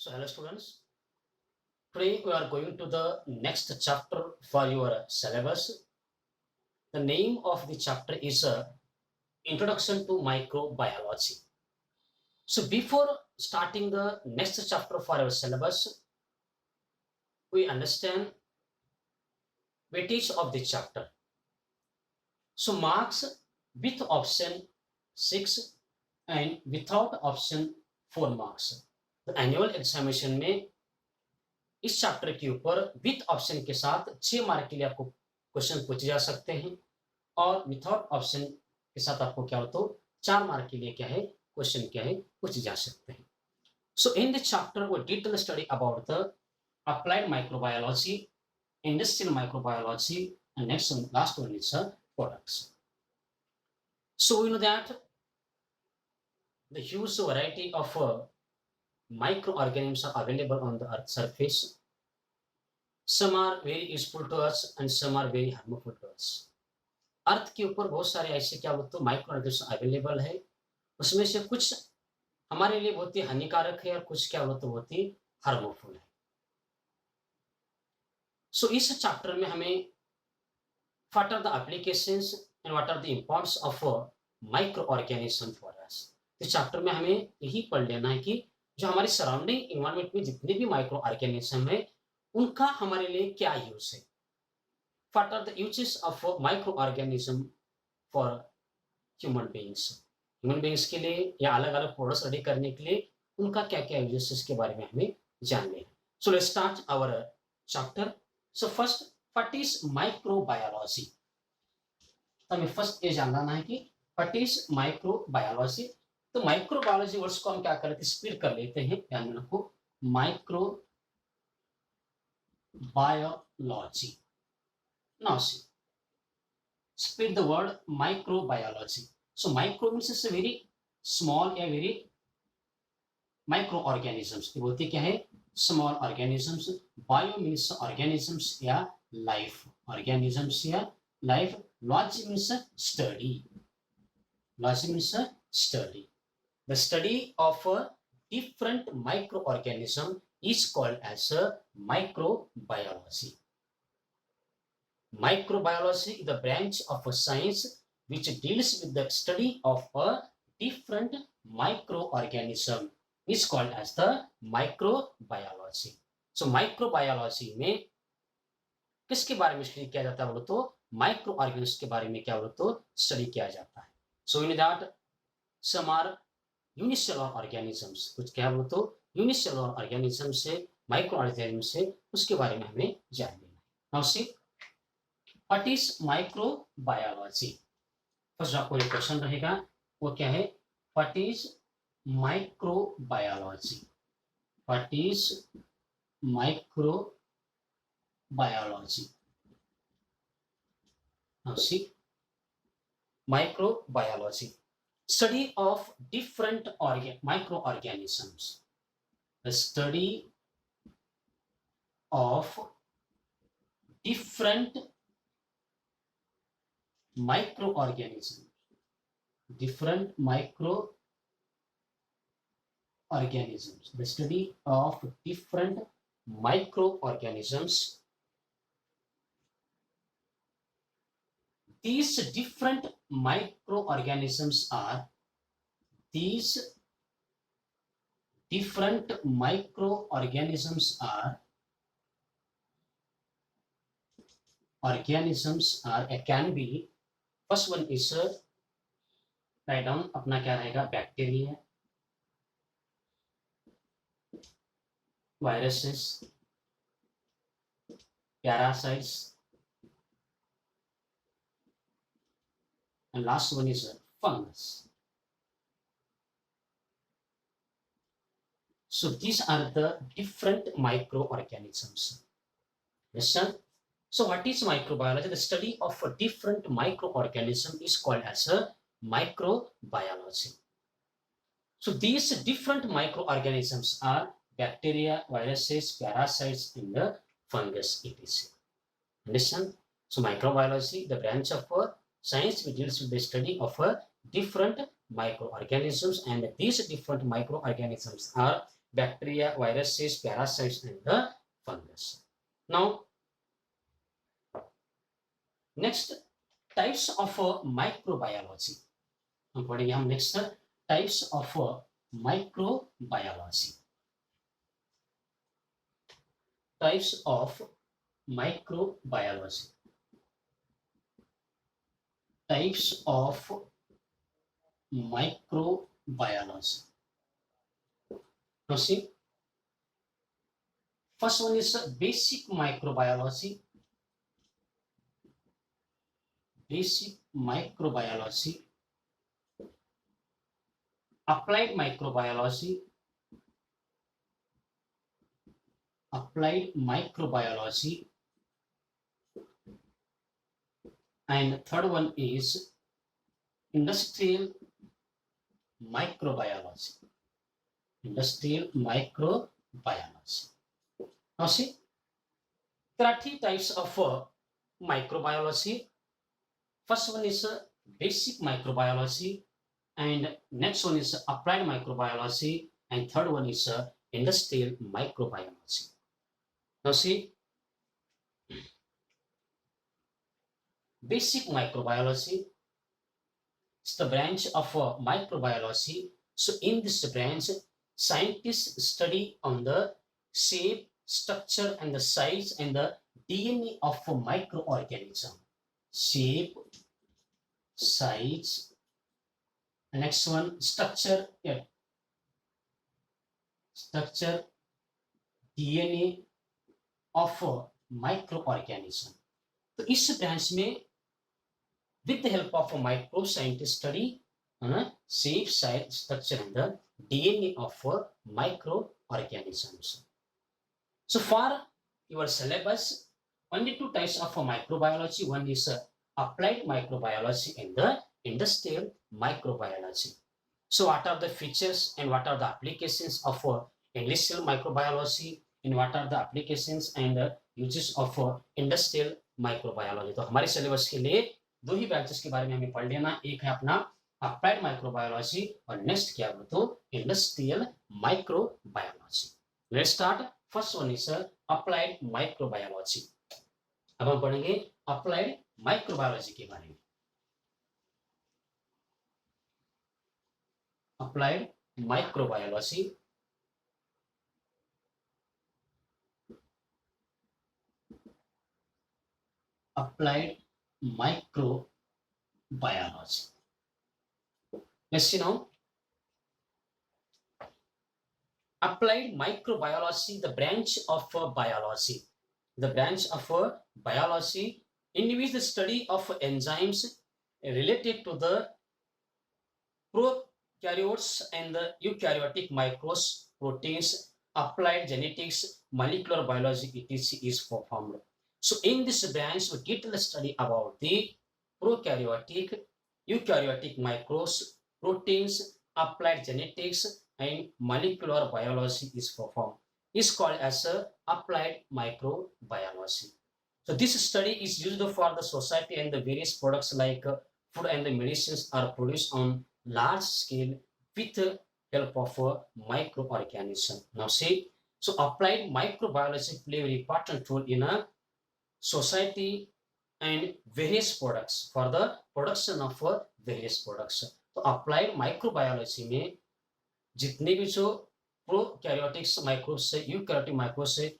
So, hello students. Today we are going to the next chapter for your syllabus. The name of the chapter is Introduction to Microbiology. So, before starting the next chapter for our syllabus, we understand weightage of the chapter. So, marks with option 6 and without option 4 marks. The annual examination में इस chapter के ऊपर with option के साथ 6 mark के लिए आपको question पूछे जा सकते हैं और विथआउट ऑप्शन के साथ आपको क्या हो तो 4 मार्क के लिए क्या है क्वेश्चन क्या है पूछे जा सकते हैं. So in this chapter we detail study about the applied microbiology, industrial microbiology and next last one is products. So we know that the huge variety of microorganisms are available on the earth surface. Some are very useful to us and some are very harmful to us. अर्थ के ऊपर बहुत सारे ऐसे क्या बोलते हैं micro organism available है, उसमें से कुछ हमारे लिए बहुत ही हानिकारक है और कुछ क्या बोलते बहुत ही हार्मफुल है. सो इस चैप्टर में हमें what are the applications and what are the importance of micro organism for us. इस चैप्टर में हमें यही पढ़ लेना है कि जो हमारे सराउंडिंग इन्वायरमेंट में जितने भी माइक्रो ऑर्गेनिज्म है उनका हमारे लिए क्या यूज है. What are the uses of micro organism for human beings. Human beings के लिए या अलग अलग प्रोडक्ट्स रेडी करने के लिए उनका क्या क्या यूजेस इसके बारे में हमें जानना है. So let's start our chapter. So first what is microbiology. तो हमें फर्स्ट ये जानना है कि व्हाट इज माइक्रोबायोलॉजी. तो माइक्रोबायोलॉजी वर्ड्स को हम क्या करते स्प्लिट कर लेते हैं. ध्यान में रखो microbiology. Now C split the word microbiology. So micro means is a very small या very microorganisms. ये बोलते क्या है small organisms. Bio means organisms या life. Organisms या life. Logy means study. Logy means study. The study of a different microorganism is called as a microbiology. Microbiology is the branch of a science which deals with the study of a different microorganism is called as the microbiology. So microbiology में किसके बारे में study किया जाता है बोलो तो micro organism के बारे में क्या बोलो तो स्टडी किया जाता है. So in that some are unicellular organisms. कुछ क्या बोलो तो यूनिसेलुलर ऑर्गेनिज्म से माइक्रो ऑर्गेनिज्म से उसके बारे में हमें जान लेना है. Now see what is microbiology. First आपको एक क्वेश्चन रहेगा वो क्या है what is microbiology. What is microbiology. Now see microbiology, study of different microorganisms. The study of different microorganisms. Different microorganisms. The study of different microorganisms. These different microorganisms are can be. First one is write down अपना क्या रहेगा bacteria, viruses, parasites and last one is fungus. So these are the different microorganisms. Listen. So what is microbiology? The study of a different microorganism is called as a microbiology. So these different microorganisms are bacteria, viruses, parasites, and the fungus etc. Listen. So microbiology, the branch of science which deals with the study of different microorganisms, and these different microorganisms are bacteria, viruses, parasites, and the fungus. Now, next types of microbiology. हम पढ़ेंगे हम next types of microbiology. Types of microbiology. Types of microbiology. Now see, first one is basic microbiology. Basic microbiology. Applied microbiology. Applied microbiology. And third one is industrial microbiology. Industrial microbiology. Now see, there are three types of microbiology. First one is basic microbiology, and next one is applied microbiology, and third one is industrial microbiology. Now see, basic microbiology is the branch of microbiology. So in this branch, scientists study on the shape, structure, and the size and the DNA of a microorganism. Shape, size, next one structure, structure, DNA of a microorganism. तो इस branch में with the help of a micro scientist study shape, size, structure, and the DNA of microorganisms. So for your syllabus, only two types of microbiology. One is applied microbiology and the industrial microbiology. So what are the features and what are the applications of industrial microbiology and what are the applications and uses of industrial microbiology? तो हमारे syllabus के लिए दो ही branches के बारे में हमें पढ़ लेना, एक है अपना अप्लाइड माइक्रोबायोलॉजी और नेक्स्ट क्या बोलते हो industrial microbiology. Let's start. First one is applied microbiology. अब हम पढ़ेंगे अप्लाइड माइक्रोबायोलॉजी के बारे में. Applied microbiology. Applied microbiology. Let's see now. Applied microbiology, the branch of biology. The branch of biology involves the study of enzymes related to the prokaryotes and the eukaryotic microbes, proteins, applied genetics, molecular biology, etc. is performed. So in this branch, we detailed study about the prokaryotic, eukaryotic microbes, proteins, applied genetics, and molecular biology is performed. Is called as applied microbiology. So this study is used for the society and the various products like food and the medicines are produced on large scale with the help of microorganism. Now see, so applied microbiology play a very important role in a society and various products for the production of various products. तो applied microbiology में जितने भी जो prokaryotics microbes से eukaryotic microbes से